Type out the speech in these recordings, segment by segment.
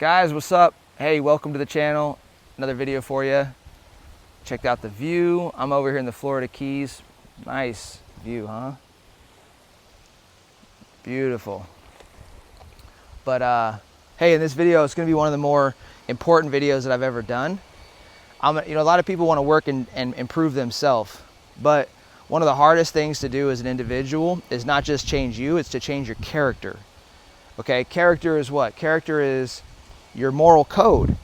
Guys, what's up? Hey, welcome to the channel. Another video for you. Checked out the view. I'm over here in the Florida Keys. Nice view, huh? Beautiful. But hey, in this video, it's going to be one of the more important videos that I've ever done. A lot of people want to work and improve themselves, but one of the hardest things to do as an individual is not just change you, it's to change your character. Okay, character is what? Character is your moral code.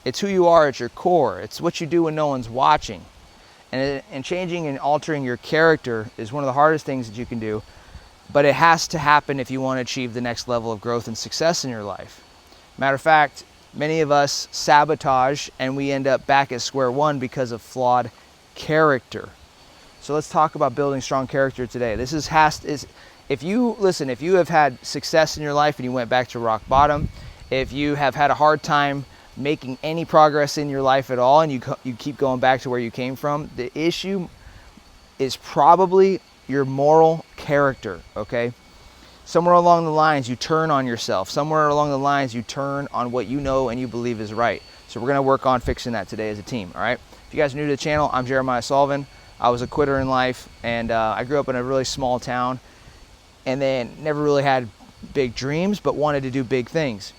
It's who you are at your core. It's what you do when no one's watching. And changing and altering your character is one of the hardest things that you can do, but it has to happen if you want to achieve the next level of growth and success in your life. Matter of fact, many of us sabotage and we end up back at square one because of flawed character. So let's talk about building strong character today. If you have had success in your life and you went back to rock bottom, if you have had a hard time making any progress in your life at all and you keep going back to where you came from, the issue is probably your moral character, okay? Somewhere along the lines you turn on yourself. Somewhere along the lines you turn on what you know and you believe is right. So we're gonna work on fixing that today as a team, all right? If you guys are new to the channel, I'm Jeremiah Sullivan. I was a quitter in life, and I grew up in a really small town and then never really had big dreams, but wanted to do big things.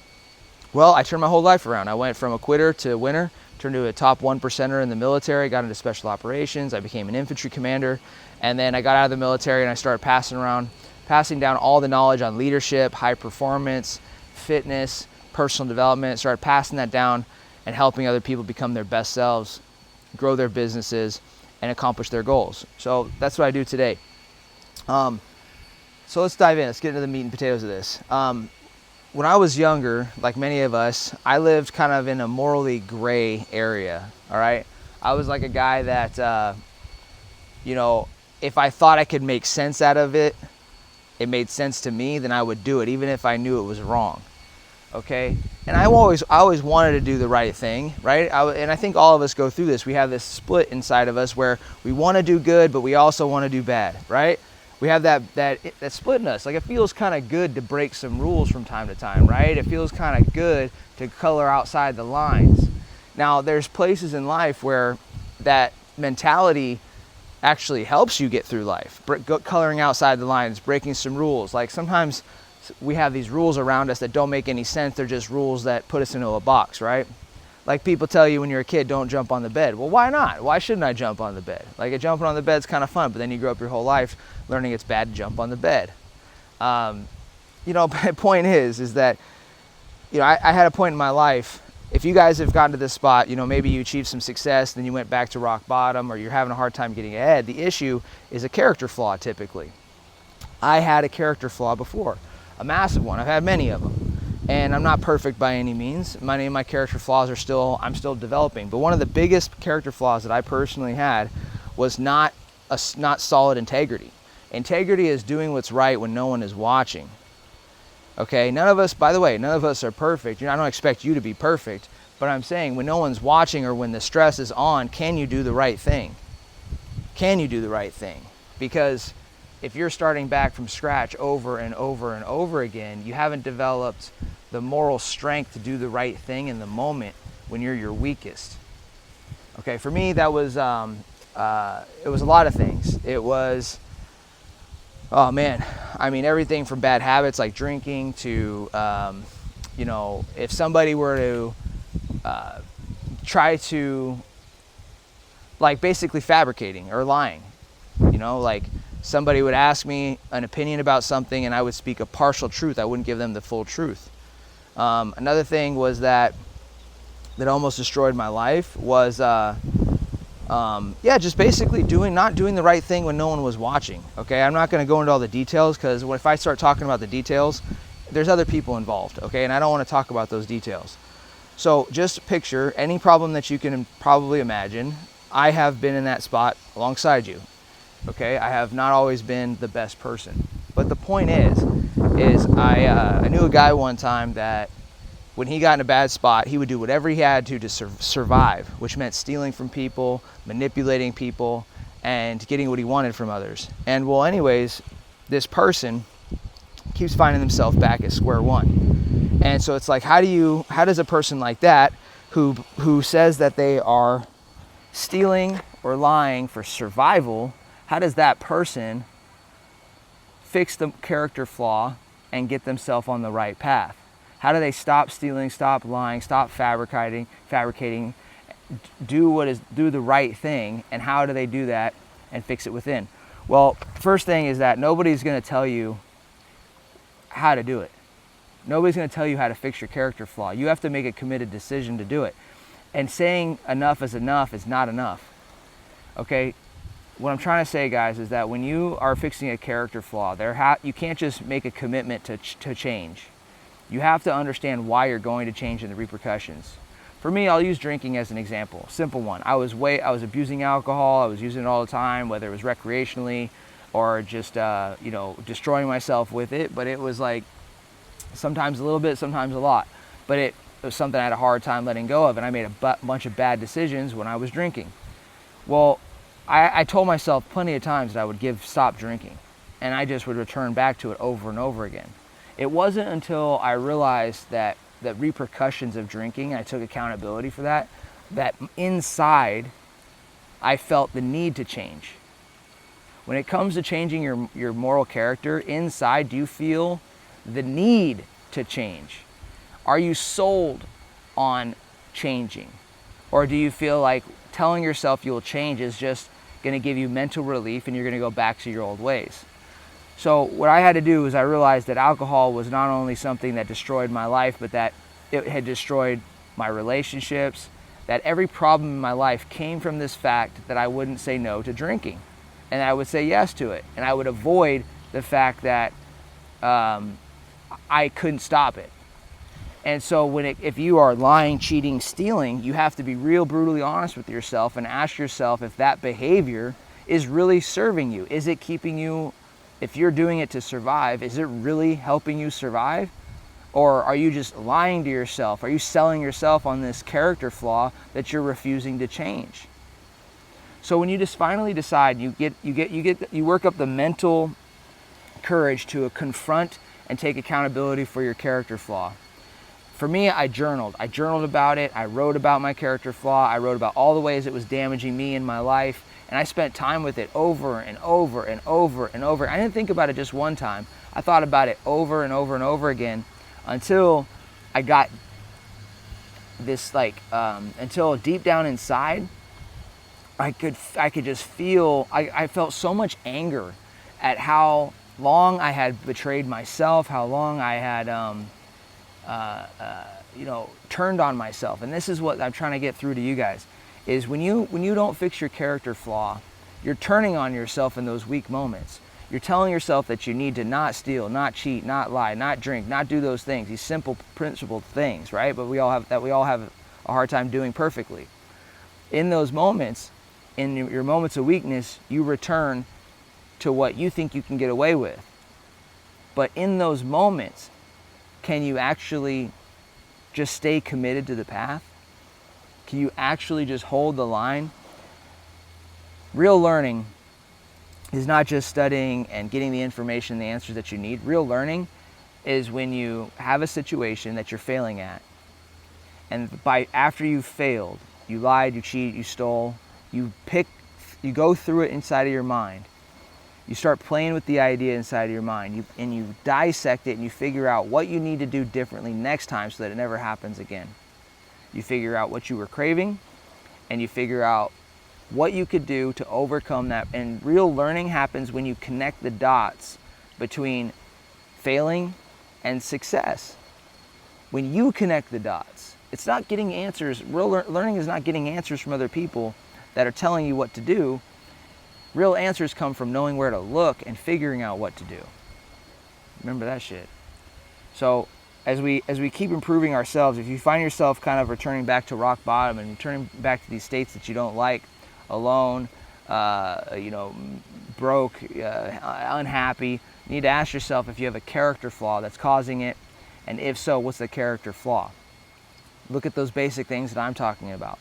Well, I turned my whole life around. I went from a quitter to a winner, turned to a top 1%er in the military, got into special operations, I became an infantry commander, and then I got out of the military and I started passing down all the knowledge on leadership, high performance, fitness, personal development, started passing that down and helping other people become their best selves, grow their businesses, and accomplish their goals. So that's what I do today. So let's dive in. Let's get into the meat and potatoes of this. When I was younger, like many of us, I lived kind of in a morally gray area, all right? I was like a guy that, if I thought I could make sense out of it, it made sense to me, then I would do it, even if I knew it was wrong, okay? And I always wanted to do the right thing, right? And I think all of us go through this. We have this split inside of us where we want to do good, but we also want to do bad, right? We have that split in us. Like, it feels kind of good to break some rules from time to time, right? It feels kind of good to color outside the lines. Now, there's places in life where that mentality actually helps you get through life. Coloring outside the lines, breaking some rules. Like, sometimes we have these rules around us that don't make any sense. They're just rules that put us into a box, right? Like, people tell you when you're a kid, don't jump on the bed. Well, why not? Why shouldn't I jump on the bed? Like, jumping on the bed's kind of fun, but then you grow up your whole life learning it's bad to jump on the bed. The point is that, I had a point in my life. If you guys have gotten to this spot, maybe you achieved some success, then you went back to rock bottom, or you're having a hard time getting ahead. The issue is a character flaw, typically. I had a character flaw before, a massive one. I've had many of them. And I'm not perfect by any means. My character flaws I'm still developing. But one of the biggest character flaws that I personally had was not solid integrity. Integrity is doing what's right when no one is watching. Okay, none of us are perfect. I don't expect you to be perfect, but I'm saying when no one's watching or when the stress is on, can you do the right thing? Can you do the right thing? Because if you're starting back from scratch over and over and over again, you haven't developed the moral strength to do the right thing in the moment when you're your weakest. Okay, for me, that was, it was a lot of things. It was, everything from bad habits like drinking to, if somebody were to try to, basically fabricating or lying, somebody would ask me an opinion about something and I would speak a partial truth. I wouldn't give them the full truth. Another thing was that almost destroyed my life was, just basically not doing the right thing when no one was watching. Okay, I'm not going to go into all the details because if I start talking about the details, there's other people involved. Okay, and I don't want to talk about those details. So just picture any problem that you can probably imagine. I have been in that spot alongside you. Okay, I have not always been the best person. But the point is I knew a guy one time that when he got in a bad spot, he would do whatever he had to survive, which meant stealing from people, manipulating people, and getting what he wanted from others. And well, anyways, this person keeps finding himself back at square one. And so it's like, how does a person like that who says that they are stealing or lying for survival, how does that person fix the character flaw and get themselves on the right path? How do they stop stealing, stop lying, stop fabricating, do the right thing, and how do they do that and fix it within? Well, first thing is that nobody's going to tell you how to do it. Nobody's going to tell you how to fix your character flaw. You have to make a committed decision to do it. And saying enough is not enough. Okay? What I'm trying to say, guys, is that when you are fixing a character flaw, you can't just make a commitment to change. You have to understand why you're going to change and the repercussions. For me, I'll use drinking as an example. Simple one. I was abusing alcohol. I was using it all the time, whether it was recreationally or just destroying myself with it. But it was like sometimes a little bit, sometimes a lot. But it was something I had a hard time letting go of, and I made a bunch of bad decisions when I was drinking. Well, I told myself plenty of times that I would stop drinking, and I just would return back to it over and over again. It wasn't until I realized that the repercussions of drinking, and I took accountability for that inside I felt the need to change. When it comes to changing your moral character, inside, do you feel the need to change? Are you sold on changing? Or do you feel like telling yourself you'll change is just going to give you mental relief and you're going to go back to your old ways? So what I had to do is I realized that alcohol was not only something that destroyed my life, but that it had destroyed my relationships, that every problem in my life came from this fact that I wouldn't say no to drinking. And I would say yes to it. And I would avoid the fact that I couldn't stop it. And so if you are lying, cheating, stealing, you have to be real brutally honest with yourself and ask yourself if that behavior is really serving you. Is it keeping you, if you're doing it to survive, is it really helping you survive? Or are you just lying to yourself? Are you selling yourself on this character flaw that you're refusing to change? So when you just finally decide, you work up the mental courage to confront and take accountability for your character flaw. For me, I journaled. I journaled about it. I wrote about my character flaw. I wrote about all the ways it was damaging me in my life. And I spent time with it over and over and over and over. I didn't think about it just one time. I thought about it over and over and over again until I got this until deep down inside, I could just feel, I felt so much anger at how long I had betrayed myself, how long I had turned on myself. And this is what I'm trying to get through to you guys, is when you don't fix your character flaw, you're turning on yourself in those weak moments. You're telling yourself that you need to not steal, not cheat, not lie, not drink, not do those things, these simple principled things, right? But we all have a hard time doing perfectly. In those moments, in your moments of weakness, you return to what you think you can get away with. But in those moments, can you actually just stay committed to the path? Can you actually just hold the line? Real learning is not just studying and getting the information, the answers that you need. Real learning is when you have a situation that you're failing at, and after you've failed, you lied, you cheated, you stole, you go through it inside of your mind. You start playing with the idea inside of your mind, and you dissect it, and you figure out what you need to do differently next time so that it never happens again. You figure out what you were craving, and you figure out what you could do to overcome that. And real learning happens when you connect the dots between failing and success. When you connect the dots, it's not getting answers. Real learning is not getting answers from other people that are telling you what to do. Real answers come from knowing where to look and figuring out what to do. Remember that shit. So as we keep improving ourselves, if you find yourself kind of returning back to rock bottom and returning back to these states that you don't like, alone, broke, unhappy, you need to ask yourself if you have a character flaw that's causing it, and if so, what's the character flaw? Look at those basic things that I'm talking about.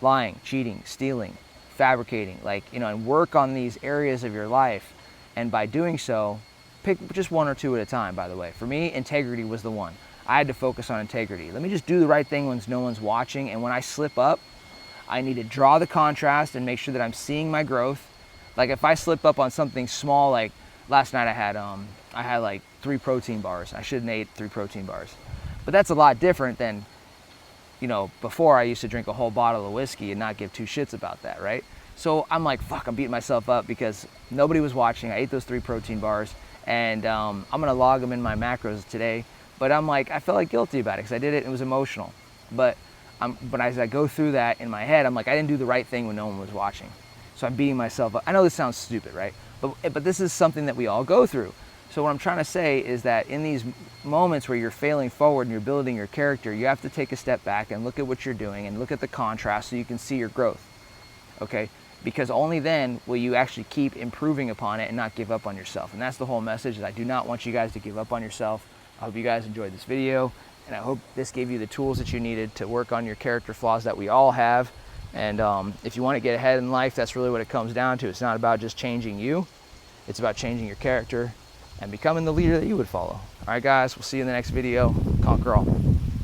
Lying, cheating, stealing, fabricating, and work on these areas of your life. And by doing so, pick just one or two at a time, by the way. For me, integrity was the one. I had to focus on integrity. Let me just do the right thing when no one's watching, and when I slip up, I need to draw the contrast and make sure that I'm seeing my growth. Like if I slip up on something small, like last night I had like 3 protein bars. I shouldn't have ate 3 protein bars. But that's a lot different than, you know, before I used to drink a whole bottle of whiskey and not give 2 shits about that, right? So I'm like, fuck, I'm beating myself up because nobody was watching. I ate those 3 protein bars, and I'm gonna log them in my macros today. But I'm like, I felt like guilty about it because I did it and it was emotional. But as I go through that in my head, I'm like, I didn't do the right thing when no one was watching. So I'm beating myself up. I know this sounds stupid, right? But this is something that we all go through. So what I'm trying to say is that in these moments where you're failing forward and you're building your character, you have to take a step back and look at what you're doing and look at the contrast so you can see your growth, okay? Because only then will you actually keep improving upon it and not give up on yourself. And that's the whole message, is I do not want you guys to give up on yourself. I hope you guys enjoyed this video, and I hope this gave you the tools that you needed to work on your character flaws that we all have. And if you want to get ahead in life, that's really what it comes down to. It's not about just changing you. It's about changing your character and becoming the leader that you would follow. All right, guys, we'll see you in the next video. Conquer all.